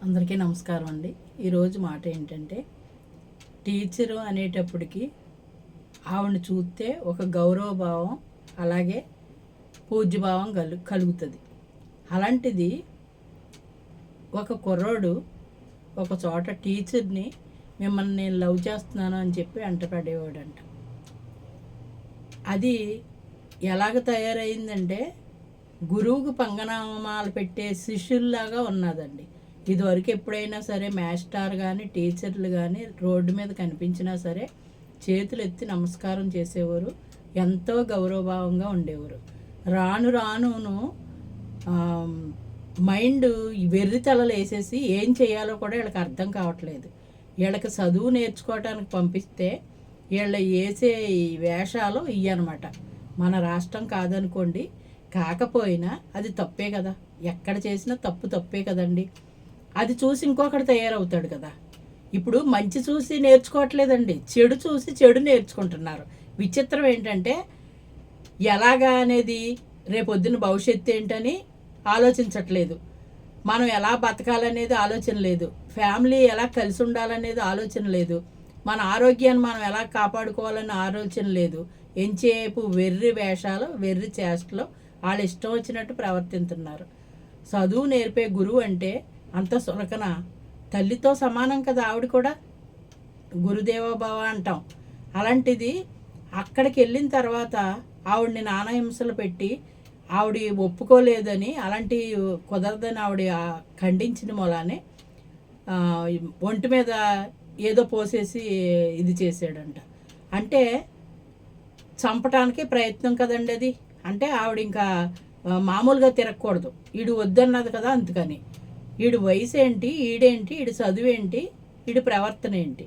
అందరికీ నమస్కారం అండి. ఈరోజు మాట ఏంటంటే, టీచరు అనేటప్పటికి ఆవిడని చూస్తే ఒక గౌరవభావం, అలాగే పూజ్యభావం కలుగుతుంది. అలాంటిది ఒక కుర్రోడు ఒక చోట టీచర్ని మిమ్మల్ని నేను లవ్ చేస్తున్నాను అని చెప్పి అంటపడేవాడంట. అది ఎలాగ తయారైందంటే, గురువుకు పంగనామాలు పెట్టే శిష్యుల్లాగా ఉన్నదండి. ఇదివరకు ఎప్పుడైనా సరే మాస్టర్ కానీ టీచర్లు కానీ రోడ్డు మీద కనిపించినా సరే చేతులు ఎత్తి నమస్కారం చేసేవారు, ఎంతో గౌరవభావంగా ఉండేవారు. రాను రానును మైండ్ వెర్రితలలు వేసేసి ఏం చేయాలో కూడా వీళ్ళకి అర్థం కావట్లేదు. వీళ్ళకి చదువు నేర్చుకోవటానికి పంపిస్తే వీళ్ళ వేసే వేషాలు ఇవన్నమాట. మన రాష్ట్రం కాదనుకోండి, కాకపోయినా అది తప్పే కదా, ఎక్కడ చేసినా తప్పే కదండి. అది చూసి ఇంకొకటి తయారవుతాడు కదా. ఇప్పుడు మంచి చూసి నేర్చుకోవట్లేదండి, చెడు చూసి చెడు నేర్చుకుంటున్నారు. విచిత్రం ఏంటంటే, ఎలాగా అనేది రేపొద్దున భవిష్యత్తు ఏంటని ఆలోచించట్లేదు. మనం ఎలా బతకాలనేది ఆలోచన లేదు. ఫ్యామిలీ ఎలా కలిసి ఉండాలనేది ఆలోచన లేదు. మన ఆరోగ్యాన్ని మనం ఎలా కాపాడుకోవాలనే ఆలోచన లేదు. ఎంచేపు వెర్రి వేషాలు, వెర్రి చేష్టలు, వాళ్ళు ఇష్టం వచ్చినట్టు ప్రవర్తిస్తున్నారు. చదువు నేర్పే గురువు అంటే అంత సులకన, తల్లితో సమానం కదా ఆవిడ కూడా, గురుదేవోభవ అంటాం. అలాంటిది అక్కడికి వెళ్ళిన తర్వాత ఆవిడని నానా హింసలు పెట్టి ఆవిడ ఒప్పుకోలేదని, అలాంటి కుదరదని ఆవిడ ఖండించిన మూలానే ఒంటి మీద ఏదో పోసేసి ఇది చేసాడంట. అంటే చంపటానికి ప్రయత్నం కదండి అది. అంటే ఆవిడ ఇంకా మామూలుగా తిరగకూడదు, ఈడు వద్దన్నది కదా, అందుకని వీడు వయసు ఏంటి, ఈడేంటి, వీడి చదువేంటి, వీడి ప్రవర్తన ఏంటి.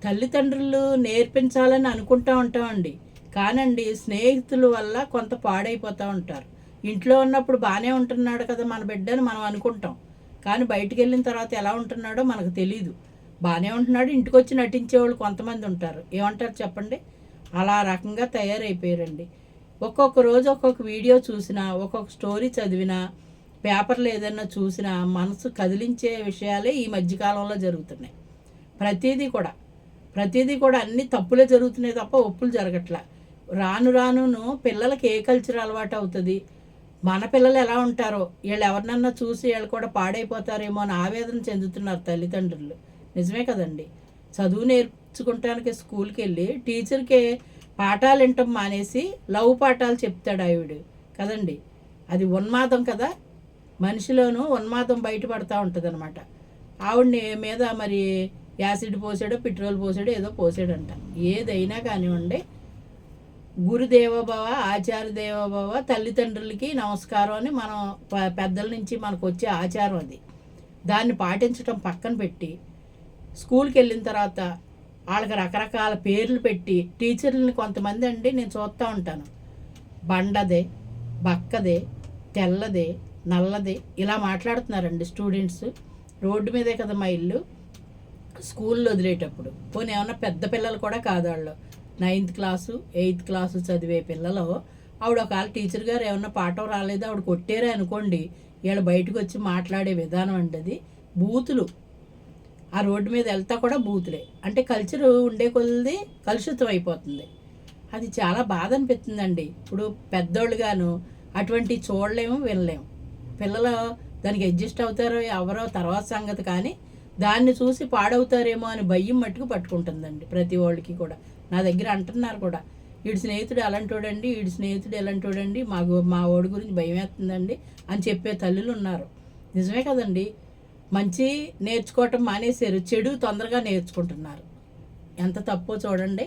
తల్లిదండ్రులు నేర్పించాలని అనుకుంటూ ఉంటామండి, కానండి స్నేహితుల వల్ల కొంత పాడైపోతూ ఉంటారు. ఇంట్లో ఉన్నప్పుడు బాగానే ఉంటున్నాడు కదా మన బిడ్డని మనం అనుకుంటాం, కానీ బయటికి వెళ్ళిన తర్వాత ఎలా ఉంటున్నాడో మనకు తెలీదు. బాగానే ఉంటున్నాడు, ఇంటికి వచ్చి నటించేవాళ్ళు కొంతమంది ఉంటారు. ఏమంటారు చెప్పండి? అలా రకంగా తయారైపోయారండి. ఒక్కొక్క రోజు ఒక్కొక్క వీడియో చూసినా, ఒక్కొక్క స్టోరీ చదివినా, పేపర్లు ఏదైనా చూసినా మనసు కదిలించే విషయాలే ఈ మధ్యకాలంలో జరుగుతున్నాయి. ప్రతిదీ కూడా అన్ని తప్పులే జరుగుతున్నాయి తప్ప ఒప్పులు జరగట్లా. రాను రానును పిల్లలకి ఏ కల్చర్ అలవాటు అవుతుంది, మన పిల్లలు ఎలా ఉంటారో, వీళ్ళు ఎవరినన్నా చూసి వీళ్ళు కూడా పాడైపోతారేమో అని ఆవేదన చెందుతున్నారు తల్లిదండ్రులు. నిజమే కదండి. చదువు నేర్చుకుంటానికి స్కూల్కి వెళ్ళి టీచర్కి పాఠాలు వినటం మానేసి లవ్ పాఠాలు చెప్తాడు ఆవిడు కదండి. అది ఉన్మాదం కదా, మనిషిలోనూ ఉన్మాదం బయటపడతా ఉంటుంది అనమాట. ఆవిడ్ని మీద మరి యాసిడ్ పోసాడో పెట్రోల్ పోసాడో ఏదో పోసాడంట. ఏదైనా కానివ్వండి, గురుదేవోభవ, ఆచార్య దేవోభవ, తల్లిదండ్రులకి నమస్కారం అని మనం పెద్దల నుంచి మనకు వచ్చే ఆచారం అది. దాన్ని పాటించడం పక్కన పెట్టి స్కూల్కి వెళ్ళిన తర్వాత వాళ్ళకి రకరకాల పేర్లు పెట్టి టీచర్లని కొంతమంది అండి నేను చూస్తూ ఉంటాను, బండదే, బక్కదే, తెల్లదే, నల్లదే ఇలా మాట్లాడుతున్నారండి స్టూడెంట్స్. రోడ్డు మీదే కదా మా ఇల్లు, స్కూల్లో వదిలేటప్పుడు పోనీ ఏమన్నా పెద్ద పిల్లలు కూడా కాదు, వాళ్ళు 9th క్లాసు 8th క్లాసు చదివే పిల్లలు. ఆవిడ ఒకవేళ టీచర్ గారు ఏమన్నా పాఠం రాలేదు ఆవిడ కొట్టారే అనుకోండి, వీళ్ళు బయటకు వచ్చి మాట్లాడే విధానం అంటే అది బూతులు. ఆ రోడ్డు మీద వెళ్తా కూడా బూతులే. అంటే కల్చర్ ఉండే కొద్ది కలుషితం అయిపోతుంది. అది చాలా బాధ అనిపిస్తుందండి. ఇప్పుడు పెద్దోళ్ళుగాను అటువంటి చూడలేము, వినలేము. పిల్లలు దానికి అడ్జస్ట్ అవుతారో ఎవరో తర్వాత సంగతి, కానీ దాన్ని చూసి పాడవుతారేమో అని భయం మట్టుకు పట్టుకుంటుందండి ప్రతి వాళ్ళకి కూడా. నా దగ్గర అంటున్నారు కూడా, వీడి స్నేహితుడు అలాంటోడండి, వీడి స్నేహితుడు ఎలాంటోడండి, మా ఓడి గురించి భయం వేస్తుందండి అని చెప్పే తల్లులు ఉన్నారు. నిజమే కదండి. మంచి నేర్చుకోవటం మానేశారు, చెడు తొందరగా నేర్చుకుంటున్నారు. ఎంత తప్పో చూడండి.